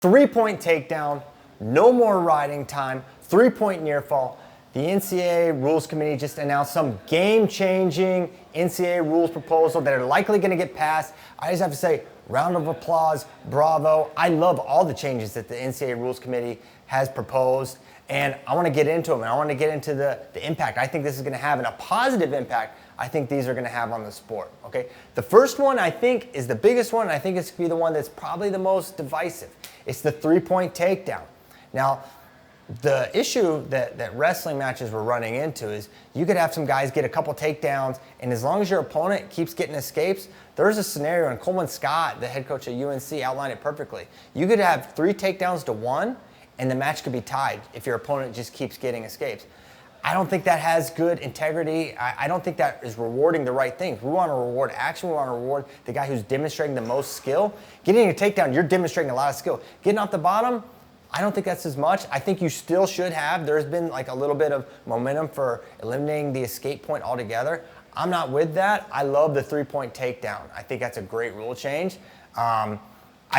3-point takedown, no more riding time, 3-point near fall. The NCAA Rules Committee just announced some game-changing NCAA rules proposal that are likely going to get passed. I just have to say, round of applause, bravo. I love all the changes that the NCAA Rules Committee has proposed, and I want to get into them, and I want to get into the impact I think this is going to have, and a positive impact I think these are going to have on the sport, okay? The first one I think is the biggest one, and I think it's going to be the one that's probably the most divisive. It's the 3-point takedown. Now, the issue that wrestling matches were running into is you could have some guys get a couple takedowns, and as long as your opponent keeps getting escapes, there's a scenario, and Coleman Scott, the head coach of UNC, outlined it perfectly. You could have 3 takedowns to 1, and the match could be tied if your opponent just keeps getting escapes. I don't think that has good integrity. I don't think that is rewarding the right things. We want to reward action. We want to reward the guy who's demonstrating the most skill. Getting a takedown, you're demonstrating a lot of skill. Getting off the bottom, I don't think that's as much. I think you still should have. There's been like a little bit of momentum for eliminating the escape point altogether. I'm not with that. I love the 3-point takedown. I think that's a great rule change. I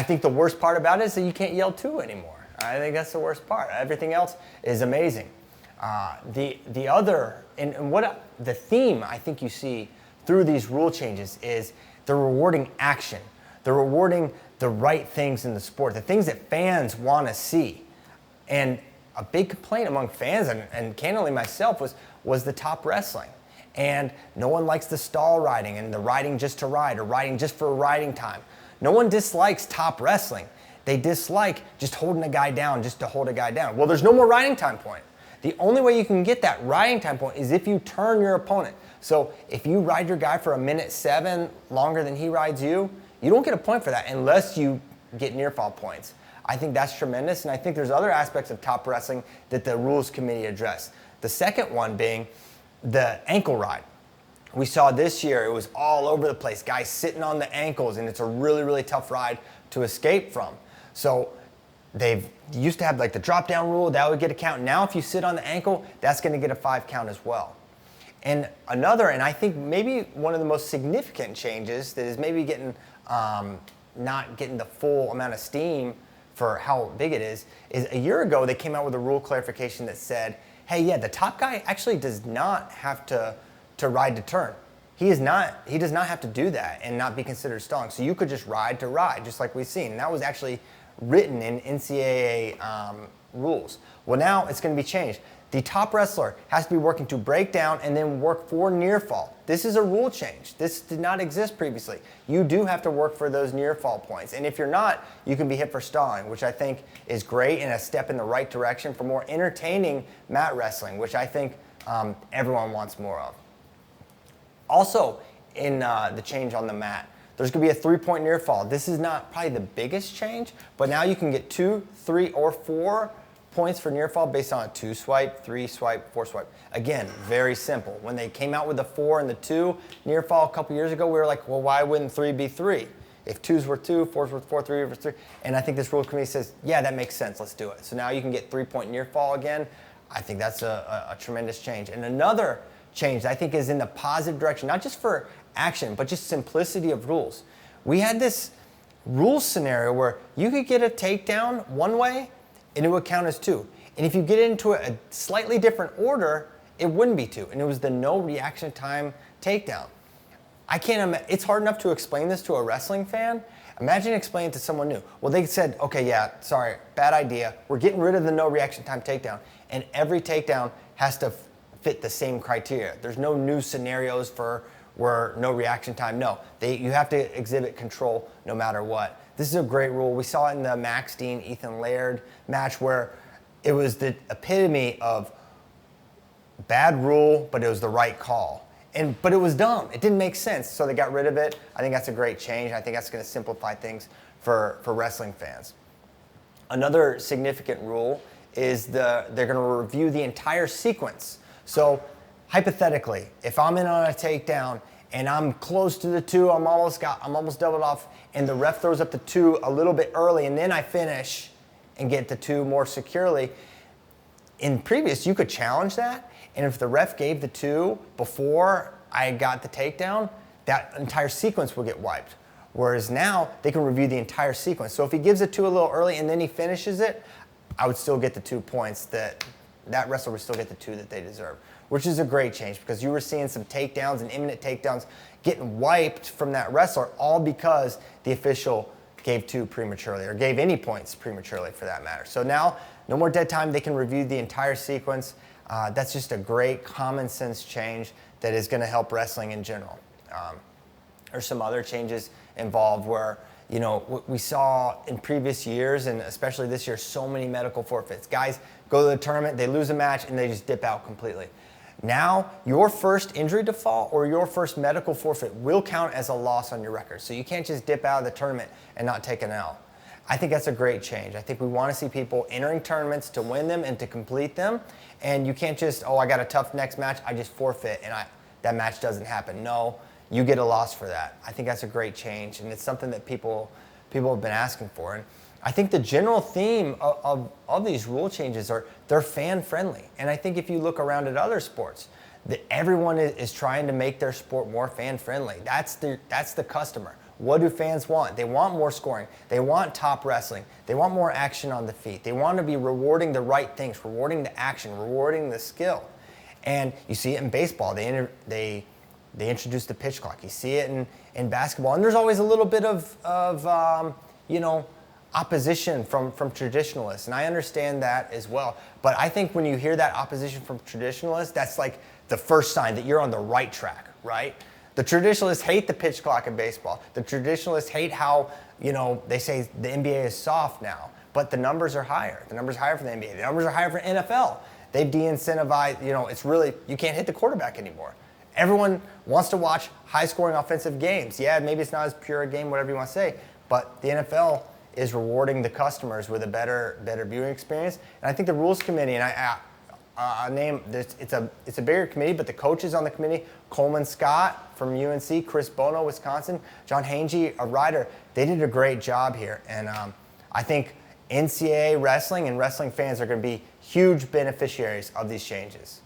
think the worst part about it is that you can't yell 2 anymore. I think that's the worst part. Everything else is amazing. The other, and what the theme I think you see through these rule changes is they're rewarding action. They're rewarding the right things in the sport, the things that fans want to see. And a big complaint among fans, and candidly myself, was the top wrestling. And no one likes the stall riding and the riding just to ride or riding just for riding time. No one dislikes top wrestling. They dislike just holding a guy down just to hold a guy down. Well, there's no more riding time point. The only way you can get that riding time point is if you turn your opponent. So if you ride your guy for 1:07 longer than he rides you, you don't get a point for that unless you get near fall points. I think that's tremendous, and I think there's other aspects of top wrestling that the Rules Committee addressed. The second one being the ankle ride. We saw this year, it was all over the place, guys sitting on the ankles, and it's a really, really tough ride to escape from. So they've used to have like the drop down rule, that would get a count. Now if you sit on the ankle, that's going to get a 5 count as well. And another, and I think maybe one of the most significant changes that is maybe getting not getting the full amount of steam for how big it is a year ago they came out with a rule clarification that said, hey, yeah, the top guy actually does not have to ride to turn. He does not have to do that and not be considered stalling. So you could just ride to ride, just like we've seen. And that was actually written in NCAA rules. Well, now it's going to be changed. The top wrestler has to be working to break down and then work for near fall. This is a rule change. This did not exist previously. You do have to work for those near fall points. And if you're not, you can be hit for stalling, which I think is great and a step in the right direction for more entertaining mat wrestling, which I think everyone wants more of. Also, in the change on the mat, there's going to be a 3-point near fall. This is not probably the biggest change, but now you can get 2, 3, or 4 points for near fall based on a 2 swipe, 3 swipe, 4 swipe. Again, very simple. When they came out with the 4 and the 2 near fall a couple years ago, we were like, well, why wouldn't 3 be 3? If 2s were 2, 4s were 4, 3 were 3. And I think this rule committee says, yeah, that makes sense. Let's do it. So now you can get 3-point near fall again. I think that's a tremendous change. And another change I think is in the positive direction, not just for action, but just simplicity of rules. We had this rule scenario where you could get a takedown one way and it would count as 2. And if you get into a slightly different order, it wouldn't be 2. And it was the no reaction time takedown. I can't imagine, it's hard enough to explain this to a wrestling fan. Imagine explaining it to someone new. Well, they said, okay, yeah, sorry, bad idea. We're getting rid of the no reaction time takedown. And every takedown has to fit the same criteria. There's no new scenarios for where no reaction time. No, you have to exhibit control no matter what. This is a great rule. We saw it in the Max Dean, Ethan Laird match where it was the epitome of bad rule, but it was the right call. But it was dumb. It didn't make sense, so they got rid of it. I think that's a great change. I think that's going to simplify things for wrestling fans. Another significant rule is they're going to review the entire sequence. So hypothetically, if I'm in on a takedown and I'm close to the 2, I'm almost doubled off, and the ref throws up the 2 a little bit early, and then I finish and get the 2 more securely. In previous, you could challenge that, and if the ref gave the 2 before I got the takedown, that entire sequence would get wiped. Whereas now they can review the entire sequence. So if he gives it 2 a little early and then he finishes it, I would still get the 2 points. That wrestler would still get the 2 that they deserve, which is a great change because you were seeing some takedowns and imminent takedowns getting wiped from that wrestler, all because the official gave 2 prematurely, or gave any points prematurely for that matter. So now, no more dead time. They can review the entire sequence. That's just a great common sense change that is going to help wrestling in general. There's some other changes involved where, you know, we saw in previous years, and especially this year, so many medical forfeits. Guys go to the tournament, they lose a match, and they just dip out completely. Now, your first injury default or your first medical forfeit will count as a loss on your record. So you can't just dip out of the tournament and not take an L. I think that's a great change. I think we want to see people entering tournaments to win them and to complete them. And you can't just, I got a tough next match, I just forfeit, and that match doesn't happen. No, you get a loss for that. I think that's a great change, and it's something that people have been asking for. And I think the general theme of these rule changes are they're fan-friendly. And I think if you look around at other sports, that everyone is trying to make their sport more fan-friendly. That's the customer. What do fans want? They want more scoring. They want top wrestling. They want more action on the feet. They want to be rewarding the right things, rewarding the action, rewarding the skill. And you see it in baseball. They introduced the pitch clock. You see it in basketball. And there's always a little bit of opposition from traditionalists. And I understand that as well. But I think when you hear that opposition from traditionalists, that's like the first sign that you're on the right track, right? The traditionalists hate the pitch clock in baseball. The traditionalists hate how, they say the NBA is soft now. But the numbers are higher. The numbers are higher for the NBA. The numbers are higher for NFL. They've de-incentivized, it's really, you can't hit the quarterback anymore. Everyone wants to watch high-scoring offensive games. Yeah, maybe it's not as pure a game, whatever you want to say, but the NFL is rewarding the customers with a better viewing experience. And I think the rules committee, and it's a bigger committee, but the coaches on the committee, Coleman Scott from UNC, Chris Bono, Wisconsin, John Hange, a writer, they did a great job here. And I think NCAA wrestling and wrestling fans are going to be huge beneficiaries of these changes.